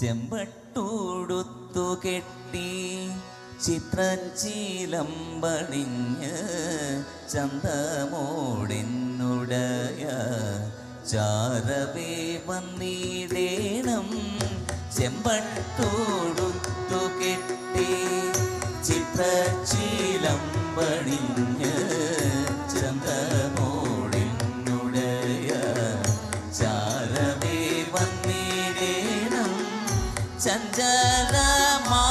ചെമ്പട്ടൂടുത്തു കെട്ടി ചിത്രഞ്ചീലമ്പണിഞ്ഞ് ചന്തമോടിന്നുടയ ചാരവേ വന്നിടേണം. ചെമ്പട്ടൂടുത്തു കെട്ടി ചിത്രശീലമ്പണിഞ്ഞ് ചന്തമോടിന്നുടയ ചാരവേ വന്നിടേണം. ചഞ്ചലമാ